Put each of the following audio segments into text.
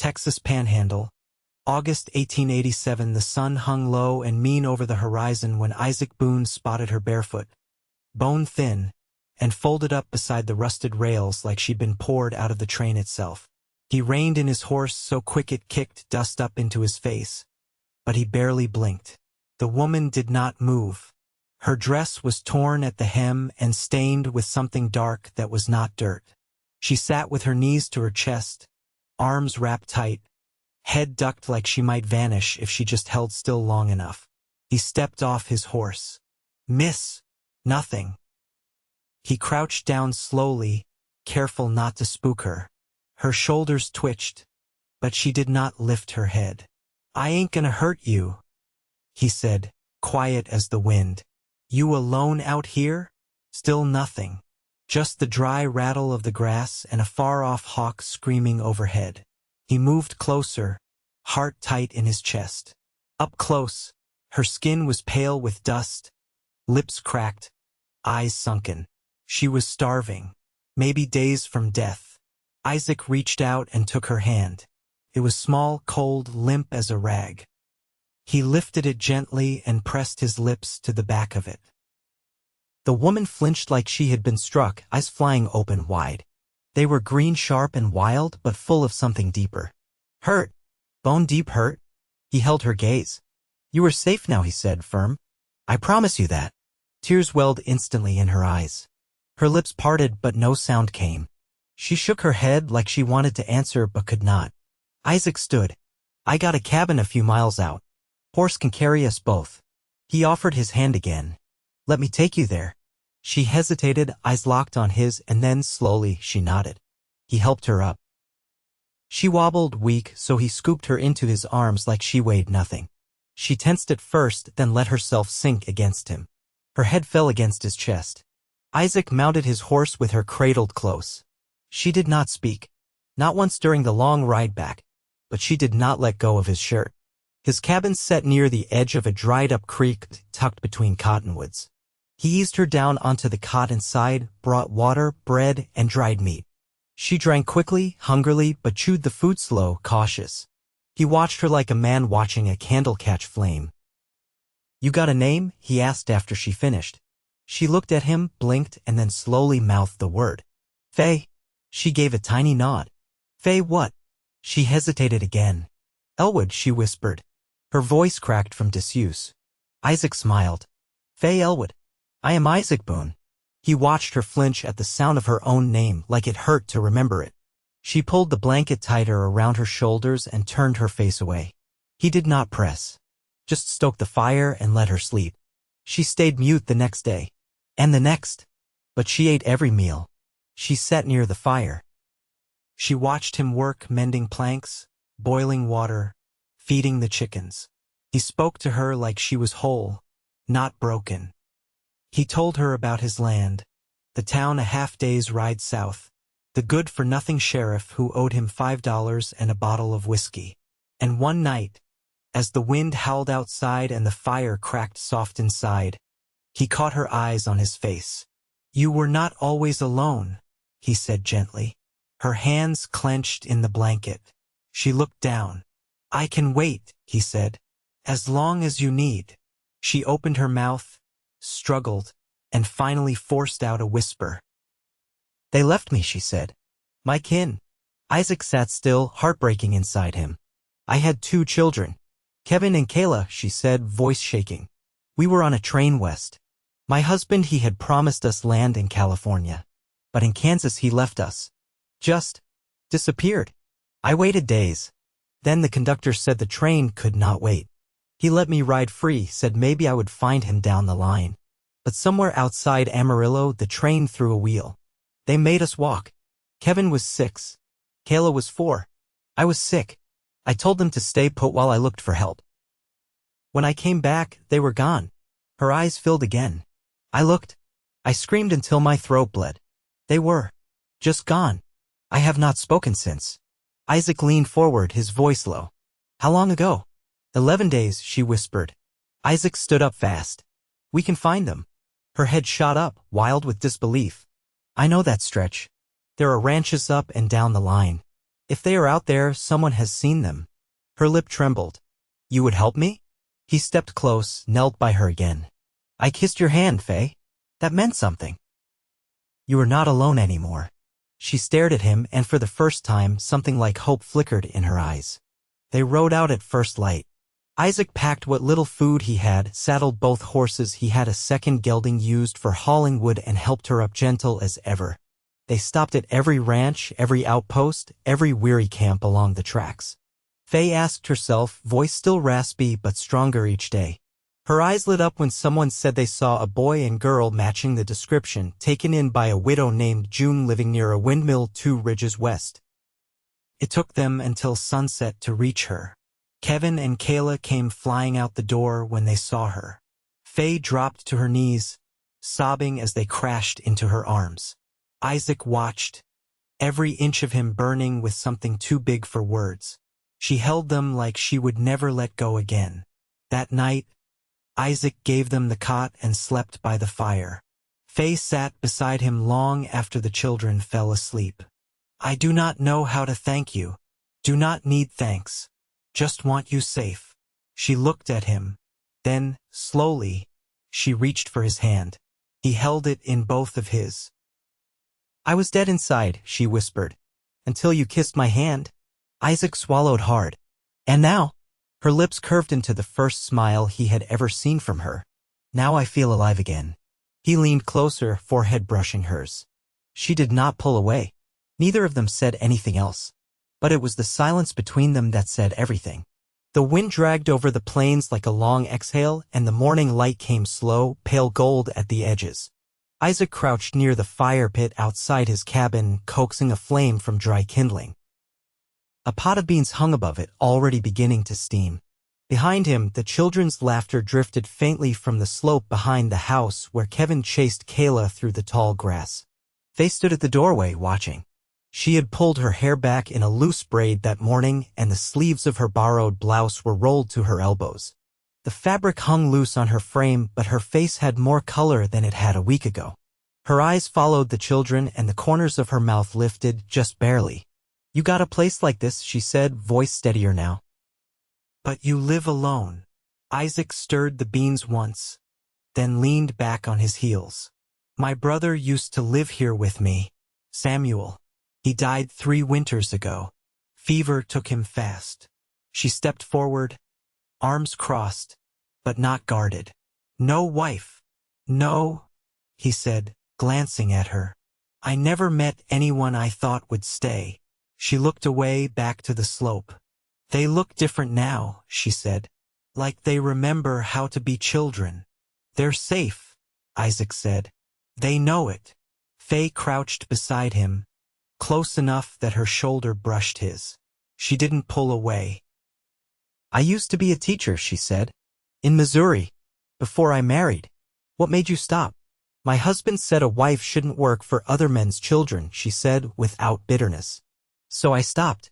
Texas Panhandle, August 1887. The sun hung low and mean over the horizon when Isaac Boone spotted her barefoot, bone-thin, and folded up beside the rusted rails like she'd been poured out of the train itself. He reined in his horse so quick it kicked dust up into his face, but he barely blinked. The woman did not move. Her dress was torn at the hem and stained with something dark that was not dirt. She sat with her knees to her chest, arms wrapped tight, head ducked like she might vanish if she just held still long enough. He stepped off his horse. "Miss, nothing." He crouched down slowly, careful not to spook her. Her shoulders twitched, but she did not lift her head. "I ain't gonna hurt you," he said, quiet as the wind. "You alone out here?" Still nothing. Just the dry rattle of the grass and a far-off hawk screaming overhead. He moved closer, heart tight in his chest. Up close, her skin was pale with dust, lips cracked, eyes sunken. She was starving, maybe days from death. Isaac reached out and took her hand. It was small, cold, limp as a rag. He lifted it gently and pressed his lips to the back of it. The woman flinched like she had been struck, eyes flying open wide. They were green, sharp, and wild, but full of something deeper. "Hurt? Bone-deep hurt?" He held her gaze. "You are safe now," he said, firm. "I promise you that." Tears welled instantly in her eyes. Her lips parted, but no sound came. She shook her head like she wanted to answer but could not. Isaac stood. "I got a cabin a few miles out. Horse can carry us both." He offered his hand again. "Let me take you there." She hesitated, eyes locked on his, and then slowly she nodded. He helped her up. She wobbled, weak, so he scooped her into his arms like she weighed nothing. She tensed at first, then let herself sink against him. Her head fell against his chest. Isaac mounted his horse with her cradled close. She did not speak. Not once during the long ride back, but she did not let go of his shirt. His cabin sat near the edge of a dried-up creek tucked between cottonwoods. He eased her down onto the cot inside, brought water, bread, and dried meat. She drank quickly, hungrily, but chewed the food slow, cautious. He watched her like a man watching a candle catch flame. "You got a name?" he asked after she finished. She looked at him, blinked, and then slowly mouthed the word. "Faye." She gave a tiny nod. "Faye what?" She hesitated again. "Elwood," she whispered. Her voice cracked from disuse. Isaac smiled. "Faye Elwood. I am Isaac Boone." He watched her flinch at the sound of her own name like it hurt to remember it. She pulled the blanket tighter around her shoulders and turned her face away. He did not press. Just stoked the fire and let her sleep. She stayed mute the next day. And the next. But she ate every meal. She sat near the fire. She watched him work mending planks, boiling water, feeding the chickens. He spoke to her like she was whole, not broken. He told her about his land, the town a half-day's ride south, the good-for-nothing sheriff who owed him $5 and a bottle of whiskey. And one night, as the wind howled outside and the fire cracked soft inside, he caught her eyes on his face. "You were not always alone," he said gently. Her hands clenched in the blanket. She looked down. "I can wait," he said. "As long as you need." She opened her mouth, struggled, and finally forced out a whisper. "They left me," she said. "My kin." Isaac sat still, heartbreaking inside him. "I had 2 children. Kevin and Kayla," she said, voice shaking. "We were on a train west. My husband, he had promised us land in California. But in Kansas he left us. Just disappeared. I waited days. Then the conductor said the train could not wait. He let me ride free, said maybe I would find him down the line. But somewhere outside Amarillo, the train threw a wheel. They made us walk. Kevin was 6. Kayla was 4. I was sick. I told them to stay put while I looked for help. When I came back, they were gone." Her eyes filled again. "I looked. I screamed until my throat bled. They were just gone. I have not spoken since." Isaac leaned forward, his voice low. "How long ago?" 11 days, she whispered. Isaac stood up fast. "We can find them." Her head shot up, wild with disbelief. "I know that stretch. There are ranches up and down the line. If they are out there, someone has seen them. Her lip trembled. You would help me? He stepped close, knelt by her again. I kissed your hand, Faye. That meant something. You are not alone anymore. She stared at him, and for the first time, something like hope flickered in her eyes. They rode out at first light. Isaac packed what little food he had, saddled both horses. He had a second gelding used for hauling wood and helped her up gentle as ever. They stopped at every ranch, every outpost, every weary camp along the tracks. Faye asked herself, voice still raspy but stronger each day. Her eyes lit up when someone said they saw a boy and girl matching the description, taken in by a widow named June living near a windmill 2 ridges west. It took them until sunset to reach her. Kevin and Kayla came flying out the door when they saw her. Faye dropped to her knees, sobbing as they crashed into her arms. Isaac watched, every inch of him burning with something too big for words. She held them like she would never let go again. That night, Isaac gave them the cot and slept by the fire. Faye sat beside him long after the children fell asleep. I do not know how to thank you. Do not need thanks. Just want you safe. She looked at him. Then, slowly, she reached for his hand. He held it in both of his. I was dead inside, she whispered. Until you kissed my hand. Isaac swallowed hard. And now? Her lips curved into the first smile he had ever seen from her. Now I feel alive again. He leaned closer, forehead brushing hers. She did not pull away. Neither of them said anything else. But it was the silence between them that said everything. The wind dragged over the plains like a long exhale, and the morning light came slow, pale gold at the edges. Isaac crouched near the fire pit outside his cabin, coaxing a flame from dry kindling. A pot of beans hung above it, already beginning to steam. Behind him, the children's laughter drifted faintly from the slope behind the house where Kevin chased Kayla through the tall grass. They stood at the doorway, watching. She had pulled her hair back in a loose braid that morning, and the sleeves of her borrowed blouse were rolled to her elbows. The fabric hung loose on her frame, but her face had more color than it had a week ago. Her eyes followed the children, and the corners of her mouth lifted, just barely. You got a place like this, she said, voice steadier now. But you live alone. Isaac stirred the beans once, then leaned back on his heels. My brother used to live here with me, Samuel. He died 3 winters ago. Fever took him fast. She stepped forward, arms crossed, but not guarded. No wife. No, he said, glancing at her. I never met anyone I thought would stay. She looked away, back to the slope. They look different now, she said. Like they remember how to be children. They're safe, Isaac said. They know it. Faye crouched beside him, close enough that her shoulder brushed his. She didn't pull away. I used to be a teacher, she said. In Missouri. Before I married. What made you stop? My husband said a wife shouldn't work for other men's children, she said without bitterness. So I stopped.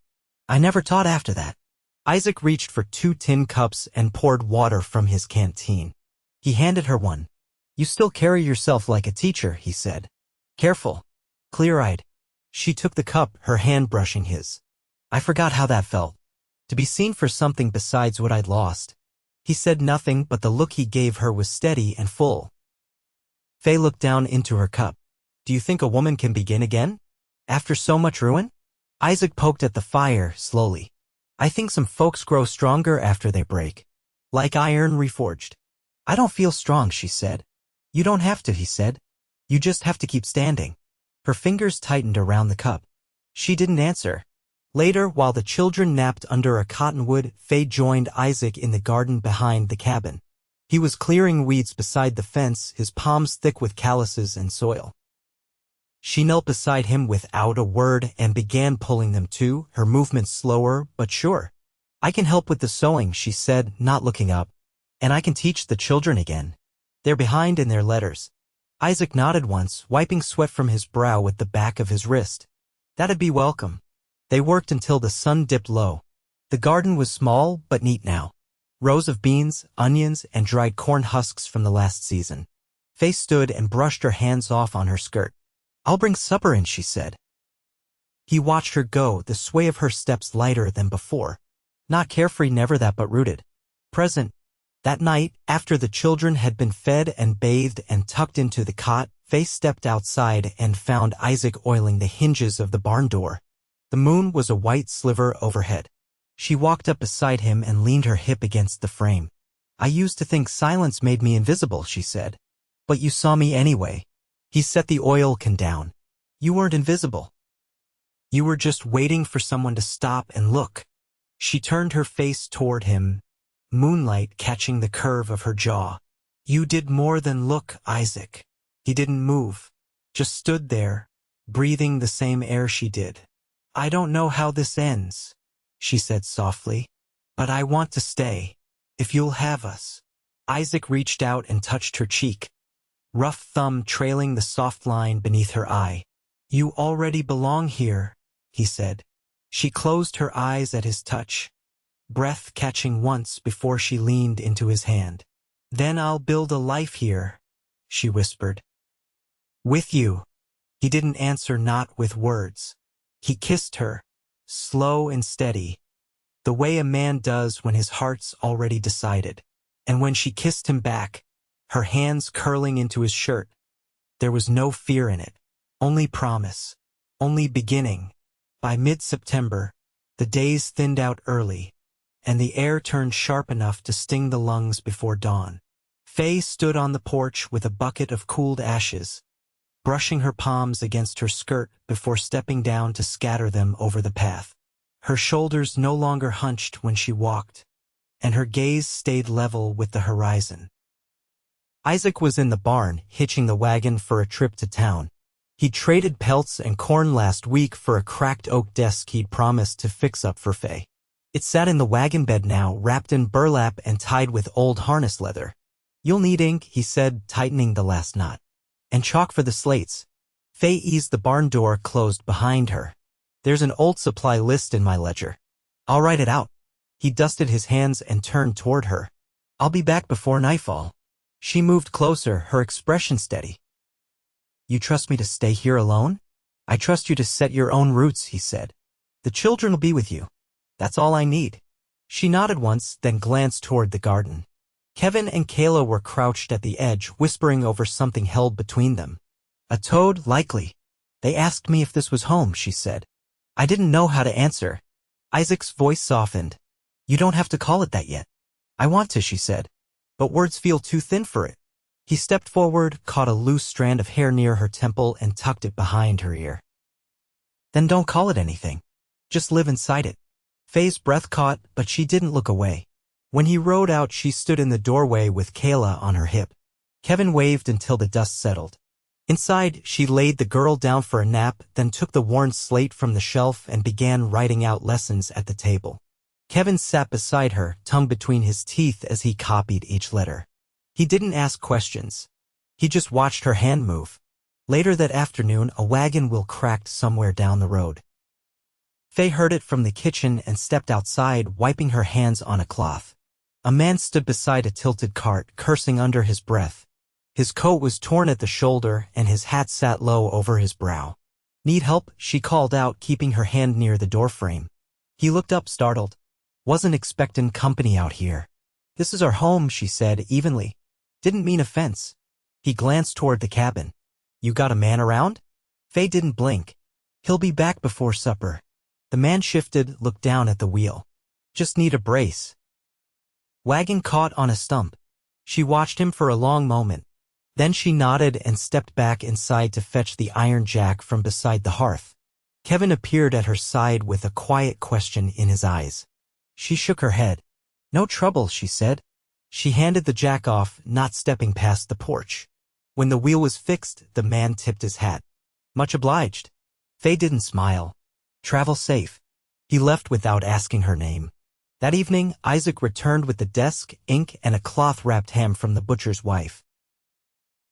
I never taught after that. Isaac reached for 2 tin cups and poured water from his canteen. He handed her one. You still carry yourself like a teacher, he said. Careful. Clear-eyed. She took the cup, her hand brushing his. I forgot how that felt. To be seen for something besides what I'd lost. He said nothing, but the look he gave her was steady and full. Faye looked down into her cup. Do you think a woman can begin again? After so much ruin? Isaac poked at the fire, slowly. I think some folks grow stronger after they break. Like iron reforged. I don't feel strong, she said. You don't have to, he said. You just have to keep standing. Her fingers tightened around the cup. She didn't answer. Later, while the children napped under a cottonwood, Faye joined Isaac in the garden behind the cabin. He was clearing weeds beside the fence, his palms thick with calluses and soil. She knelt beside him without a word and began pulling them too, her movements slower but sure. I can help with the sewing, she said, not looking up. And I can teach the children again. They're behind in their letters. Isaac nodded once, wiping sweat from his brow with the back of his wrist. That'd be welcome. They worked until the sun dipped low. The garden was small but neat now. Rows of beans, onions, and dried corn husks from the last season. Faye stood and brushed her hands off on her skirt. I'll bring supper in, she said. He watched her go, the sway of her steps lighter than before. Not carefree, never that, but rooted. Present. That night, after the children had been fed and bathed and tucked into the cot, Faye stepped outside and found Isaac oiling the hinges of the barn door. The moon was a white sliver overhead. She walked up beside him and leaned her hip against the frame. "I used to think silence made me invisible," she said. "But you saw me anyway." He set the oil can down. "You weren't invisible. You were just waiting for someone to stop and look." She turned her face toward him, moonlight catching the curve of her jaw. "You did more than look, Isaac." He didn't move, just stood there, breathing the same air she did. "I don't know how this ends," she said softly, "but I want to stay, if you'll have us." Isaac reached out and touched her cheek, rough thumb trailing the soft line beneath her eye. "You already belong here," he said. She closed her eyes at his touch, breath catching once before she leaned into his hand. "Then I'll build a life here," she whispered. "With you." He didn't answer, not with words. He kissed her, slow and steady, the way a man does when his heart's already decided. And when she kissed him back, her hands curling into his shirt, there was no fear in it, only promise, only beginning. By mid-September, the days thinned out early, and the air turned sharp enough to sting the lungs before dawn. Faye stood on the porch with a bucket of cooled ashes, brushing her palms against her skirt before stepping down to scatter them over the path. Her shoulders no longer hunched when she walked, and her gaze stayed level with the horizon. Isaac was in the barn, hitching the wagon for a trip to town. He traded pelts and corn last week for a cracked oak desk he'd promised to fix up for Faye. It sat in the wagon bed now, wrapped in burlap and tied with old harness leather. "You'll need ink," he said, tightening the last knot. "And chalk for the slates." Faye eased the barn door closed behind her. "There's an old supply list in my ledger. I'll write it out." He dusted his hands and turned toward her. "I'll be back before nightfall." She moved closer, her expression steady. "You trust me to stay here alone?" "I trust you to set your own roots," he said. "The children will be with you. That's all I need." She nodded once, then glanced toward the garden. Kevin and Kayla were crouched at the edge, whispering over something held between them. "A toad, likely. They asked me if this was home," she said. "I didn't know how to answer." Isaac's voice softened. "You don't have to call it that yet." "I want to," she said, "but words feel too thin for it." He stepped forward, caught a loose strand of hair near her temple, and tucked it behind her ear. "Then don't call it anything. Just live inside it." Faye's breath caught, but she didn't look away. When he rode out, she stood in the doorway with Kayla on her hip. Kevin waved until the dust settled. Inside, she laid the girl down for a nap, then took the worn slate from the shelf and began writing out lessons at the table. Kevin sat beside her, tongue between his teeth as he copied each letter. He didn't ask questions. He just watched her hand move. Later that afternoon, a wagon wheel cracked somewhere down the road. Faye heard it from the kitchen and stepped outside, wiping her hands on a cloth. A man stood beside a tilted cart, cursing under his breath. His coat was torn at the shoulder, and his hat sat low over his brow. "Need help?" she called out, keeping her hand near the doorframe. He looked up, startled. "Wasn't expectin' company out here." "This is our home," she said evenly. "Didn't mean offense." He glanced toward the cabin. "You got a man around?" Faye didn't blink. "He'll be back before supper." The man shifted, looked down at the wheel. "Just need a brace." Wagon caught on a stump. She watched him for a long moment. Then she nodded and stepped back inside to fetch the iron jack from beside the hearth. Kevin appeared at her side with a quiet question in his eyes. She shook her head. "No trouble," she said. She handed the jack off, not stepping past the porch. When the wheel was fixed, the man tipped his hat. "Much obliged." Faye didn't smile. "Travel safe." He left without asking her name. That evening, Isaac returned with the desk, ink, and a cloth-wrapped ham from the butcher's wife.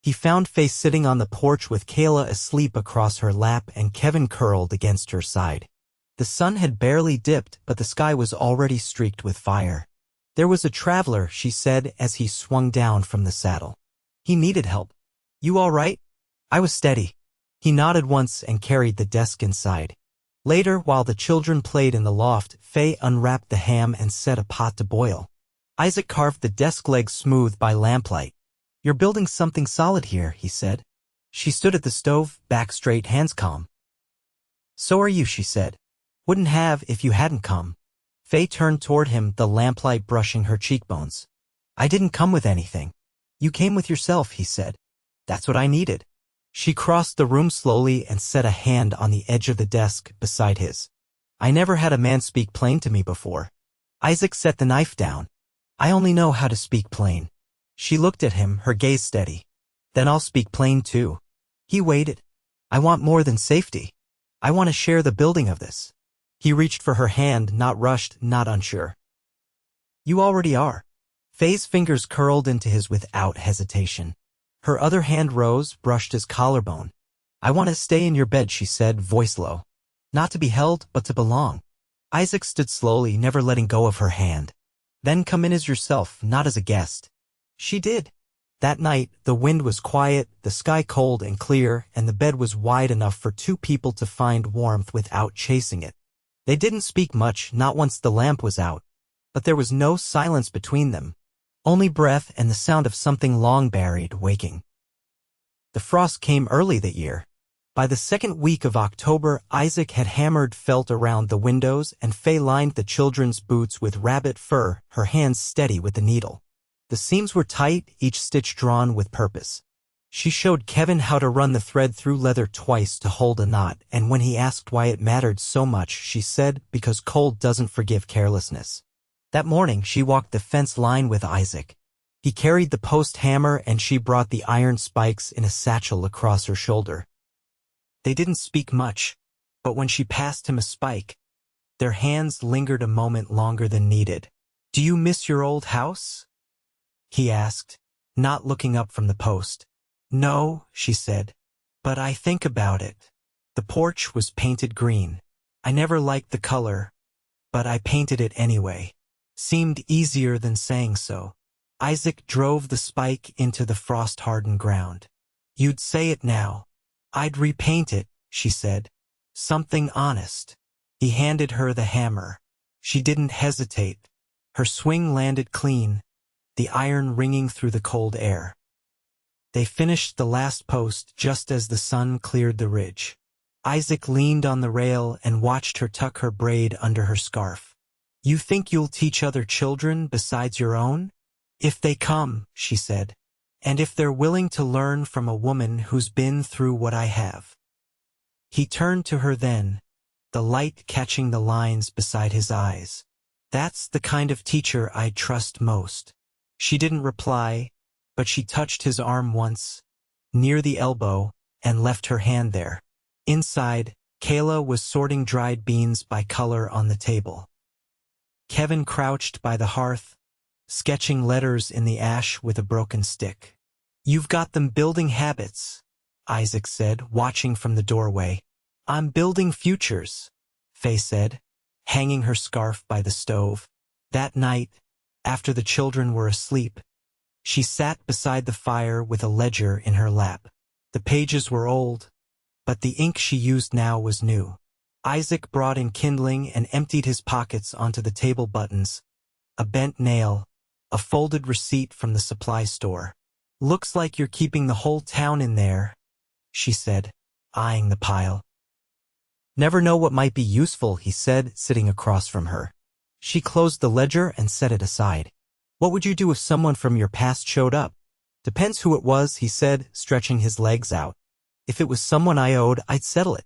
He found Faye sitting on the porch with Kayla asleep across her lap and Kevin curled against her side. The sun had barely dipped, but the sky was already streaked with fire. "There was a traveler," she said as he swung down from the saddle. "He needed help." "You all right?" "I was steady." He nodded once and carried the desk inside. Later, while the children played in the loft, Faye unwrapped the ham and set a pot to boil. Isaac carved the desk legs smooth by lamplight. "You're building something solid here," he said. She stood at the stove, back straight, hands calm. "So are you," she said. "Wouldn't have if you hadn't come." Faye turned toward him, the lamplight brushing her cheekbones. "I didn't come with anything. You came with yourself," he said. "That's what I needed." She crossed the room slowly and set a hand on the edge of the desk beside his. "I never had a man speak plain to me before." Isaac set the knife down. "I only know how to speak plain." She looked at him, her gaze steady. "Then I'll speak plain too." He waited. "I want more than safety. I want to share the building of this." He reached for her hand, not rushed, not unsure. "You already are." Faye's fingers curled into his without hesitation. Her other hand rose, brushed his collarbone. "I want to stay in your bed," she said, voice low. "Not to be held, but to belong." Isaac stood slowly, never letting go of her hand. "Then come in as yourself, not as a guest." She did. That night, the wind was quiet, the sky cold and clear, and the bed was wide enough for two people to find warmth without chasing it. They didn't speak much, not once the lamp was out. But there was no silence between them. Only breath and the sound of something long buried, waking. The frost came early that year. By the second week of October, Isaac had hammered felt around the windows, and Faye lined the children's boots with rabbit fur, her hands steady with the needle. The seams were tight, each stitch drawn with purpose. She showed Kevin how to run the thread through leather twice to hold a knot, and when he asked why it mattered so much, she said, "Because cold doesn't forgive carelessness." That morning, she walked the fence line with Isaac. He carried the post hammer and she brought the iron spikes in a satchel across her shoulder. They didn't speak much, but when she passed him a spike, their hands lingered a moment longer than needed. "Do you miss your old house?" he asked, not looking up from the post. "No," she said, "but I think about it." The porch was painted green. "I never liked the color, but I painted it anyway." Seemed easier than saying so. Isaac drove the spike into the frost-hardened ground. "You'd say it now." "I'd repaint it," she said. "Something honest." He handed her the hammer. She didn't hesitate. Her swing landed clean, the iron ringing through the cold air. They finished the last post just as the sun cleared the ridge. Isaac leaned on the rail and watched her tuck her braid under her scarf. "You think you'll teach other children besides your own?" "If they come," she said. "And if they're willing to learn from a woman who's been through what I have." He turned to her then, the light catching the lines beside his eyes. "That's the kind of teacher I'd trust most." She didn't reply, but she touched his arm once, near the elbow, and left her hand there. Inside, Kayla was sorting dried beans by color on the table. Kevin crouched by the hearth, sketching letters in the ash with a broken stick. "You've got them building habits," Isaac said, watching from the doorway. "I'm building futures," Faye said, hanging her scarf by the stove. That night, after the children were asleep, she sat beside the fire with a ledger in her lap. The pages were old, but the ink she used now was new. Isaac brought in kindling and emptied his pockets onto the table buttons, a bent nail, a folded receipt from the supply store. "Looks like you're keeping the whole town in there," she said, eyeing the pile. "Never know what might be useful," he said, sitting across from her. She closed the ledger and set it aside. "What would you do if someone from your past showed up?" "Depends who it was," he said, stretching his legs out. "If it was someone I owed, I'd settle it.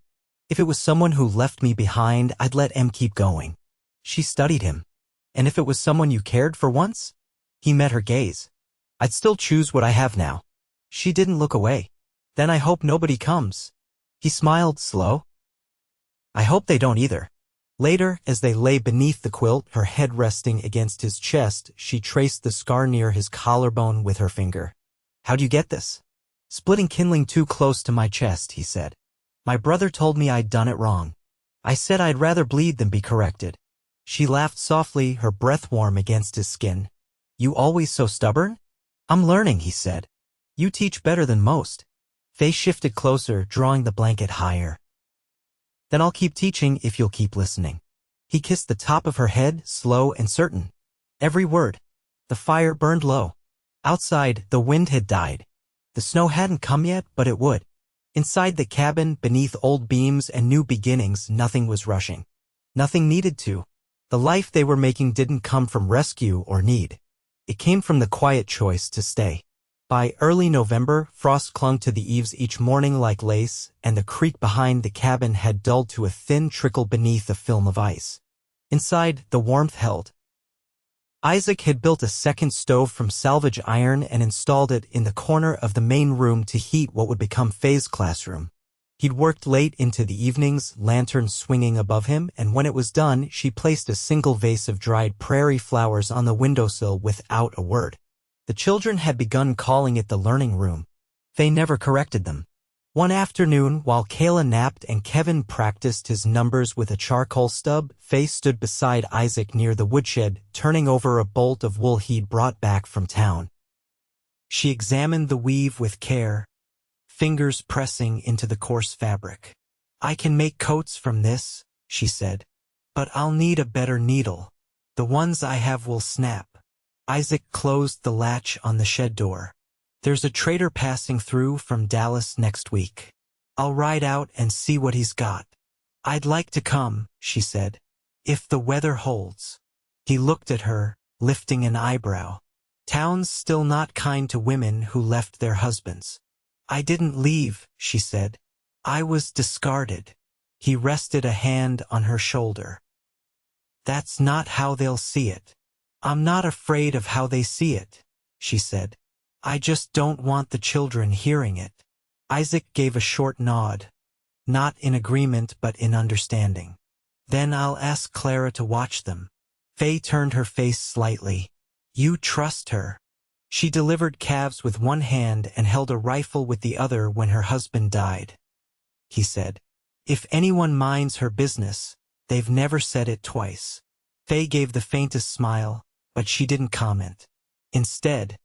If it was someone who left me behind, I'd let em keep going." She studied him. "And if it was someone you cared for once?" He met her gaze. "I'd still choose what I have now." She didn't look away. "Then I hope nobody comes." He smiled, slow. "I hope they don't either." Later, as they lay beneath the quilt, her head resting against his chest, she traced the scar near his collarbone with her finger. "How'd you get this?" "Splitting kindling too close to my chest," he said. "My brother told me I'd done it wrong. I said I'd rather bleed than be corrected." She laughed softly, her breath warm against his skin. "You always so stubborn?" "I'm learning," he said. "You teach better than most." Faye shifted closer, drawing the blanket higher. Then I'll keep teaching if you'll keep listening. He kissed the top of her head, slow and certain. Every word. The fire burned low. Outside, the wind had died. The snow hadn't come yet, but it would. Inside the cabin, beneath old beams and new beginnings, nothing was rushing. Nothing needed to. The life they were making didn't come from rescue or need. It came from the quiet choice to stay. By early November, frost clung to the eaves each morning like lace, and the creek behind the cabin had dulled to a thin trickle beneath a film of ice. Inside, the warmth held. Isaac had built a second stove from salvage iron and installed it in the corner of the main room to heat what would become Faye's classroom. He'd worked late into the evenings, lantern swinging above him, and when it was done, she placed a single vase of dried prairie flowers on the windowsill without a word. The children had begun calling it the learning room. Faye never corrected them. One afternoon, while Kayla napped and Kevin practiced his numbers with a charcoal stub, Faye stood beside Isaac near the woodshed, turning over a bolt of wool he'd brought back from town. She examined the weave with care, fingers pressing into the coarse fabric. "I can make coats from this," she said, "but I'll need a better needle. The ones I have will snap." Isaac closed the latch on the shed door. "There's a trader passing through from Dallas next week. I'll ride out and see what he's got." "I'd like to come," she said, "if the weather holds." He looked at her, lifting an eyebrow. "Town's still not kind to women who left their husbands." "I didn't leave," she said. "I was discarded." He rested a hand on her shoulder. "That's not how they'll see it." "I'm not afraid of how they see it," she said. "I just don't want the children hearing it." Isaac gave a short nod, not in agreement but in understanding. "Then I'll ask Clara to watch them." Faye turned her face slightly. "You trust her?" She delivered calves with one hand and held a rifle with the other when her husband died. He said, "If anyone minds her business, they've never said it twice." Faye gave the faintest smile, but she didn't comment. Instead,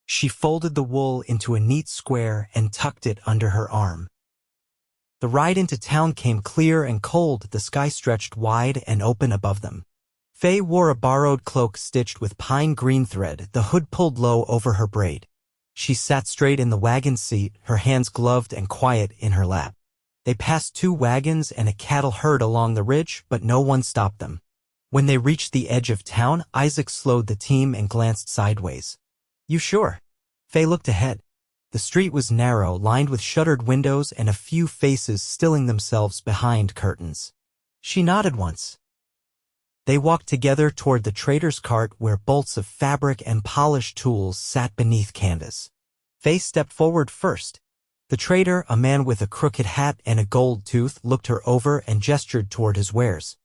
she folded the wool into a neat square and tucked it under her arm. The ride into town came clear and cold, the sky stretched wide and open above them. Faye wore a borrowed cloak stitched with pine green thread, the hood pulled low over her braid. She sat straight in the wagon seat, her hands gloved and quiet in her lap. They passed 2 wagons and a cattle herd along the ridge, but no one stopped them. When they reached the edge of town, Isaac slowed the team and glanced sideways. "You sure?" Faye looked ahead. The street was narrow, lined with shuttered windows and a few faces stilling themselves behind curtains. She nodded once. They walked together toward the trader's cart where bolts of fabric and polished tools sat beneath canvas. Faye stepped forward first. The trader, a man with a crooked hat and a gold tooth, looked her over and gestured toward his wares.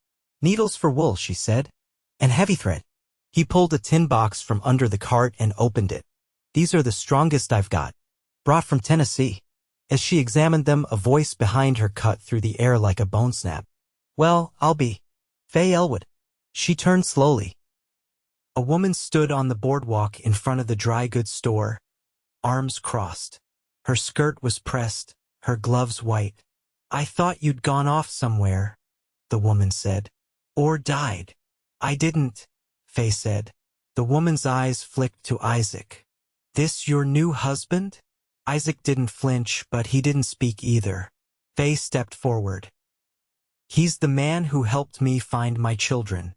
"Needles for wool," she said, "and heavy thread." He pulled a tin box from under the cart and opened it. "These are the strongest I've got. Brought from Tennessee." As she examined them, a voice behind her cut through the air like a bone snap. "Well, I'll be Faye Elwood." She turned slowly. A woman stood on the boardwalk in front of the dry goods store, arms crossed. Her skirt was pressed, her gloves white. "I thought you'd gone off somewhere," the woman said. "Or died." "I didn't," Faye said. The woman's eyes flicked to Isaac. "This your new husband?" Isaac didn't flinch, but he didn't speak either. Faye stepped forward. "He's the man who helped me find my children.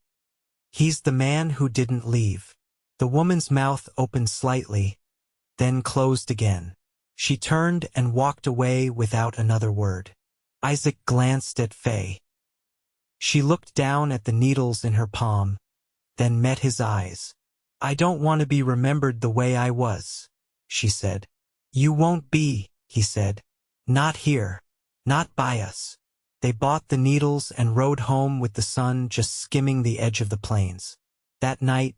He's the man who didn't leave." The woman's mouth opened slightly, then closed again. She turned and walked away without another word. Isaac glanced at Faye. She looked down at the needles in her palm, then met his eyes. "I don't want to be remembered the way I was," she said. "You won't be," he said. "Not here. Not by us." They bought the needles and rode home with the sun just skimming the edge of the plains. That night,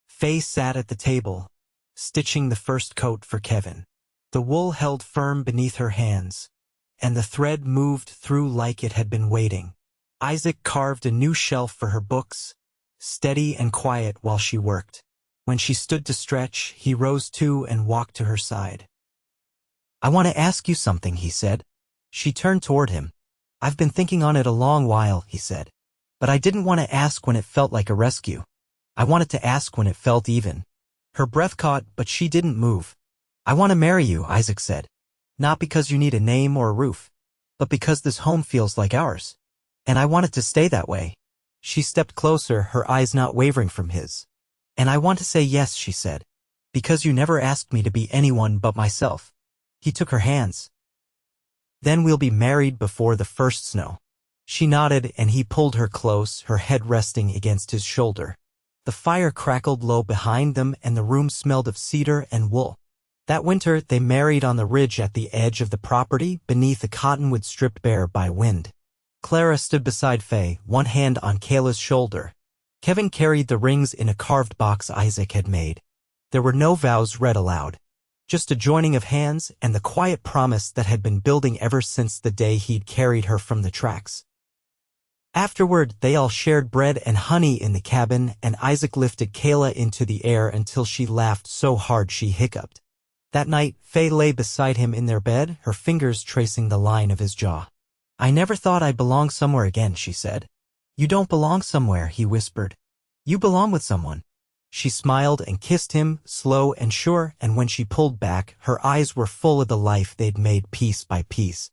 Faye sat at the table, stitching the first coat for Kevin. The wool held firm beneath her hands, and the thread moved through like it had been waiting. Isaac carved a new shelf for her books, steady and quiet while she worked. When she stood to stretch, he rose too and walked to her side. "I want to ask you something," he said. She turned toward him. "I've been thinking on it a long while," he said. "But I didn't want to ask when it felt like a rescue. I wanted to ask when it felt even." Her breath caught, but she didn't move. "I want to marry you," Isaac said. "Not because you need a name or a roof, but because this home feels like ours. And I want it to stay that way." She stepped closer, her eyes not wavering from his. "And I want to say yes," she said, "because you never asked me to be anyone but myself." He took her hands. "Then we'll be married before the first snow." She nodded, and he pulled her close, her head resting against his shoulder. The fire crackled low behind them, and the room smelled of cedar and wool. That winter, they married on the ridge at the edge of the property, beneath a cottonwood stripped bare by wind. Clara stood beside Faye, one hand on Kayla's shoulder. Kevin carried the rings in a carved box Isaac had made. There were no vows read aloud. Just a joining of hands and the quiet promise that had been building ever since the day he'd carried her from the tracks. Afterward, they all shared bread and honey in the cabin, and Isaac lifted Kayla into the air until she laughed so hard she hiccuped. That night, Faye lay beside him in their bed, her fingers tracing the line of his jaw. "I never thought I'd belong somewhere again," she said. "You don't belong somewhere," he whispered. "You belong with someone." She smiled and kissed him, slow and sure, and when she pulled back, her eyes were full of the life they'd made piece by piece.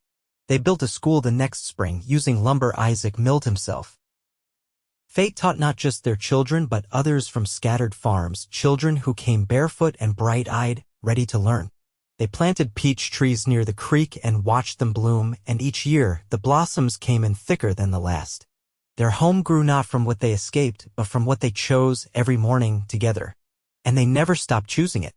They built a school the next spring, using lumber Isaac milled himself. Fate taught not just their children, but others from scattered farms, children who came barefoot and bright-eyed, ready to learn. They planted peach trees near the creek and watched them bloom, and each year the blossoms came in thicker than the last. Their home grew not from what they escaped, but from what they chose every morning together. And they never stopped choosing it.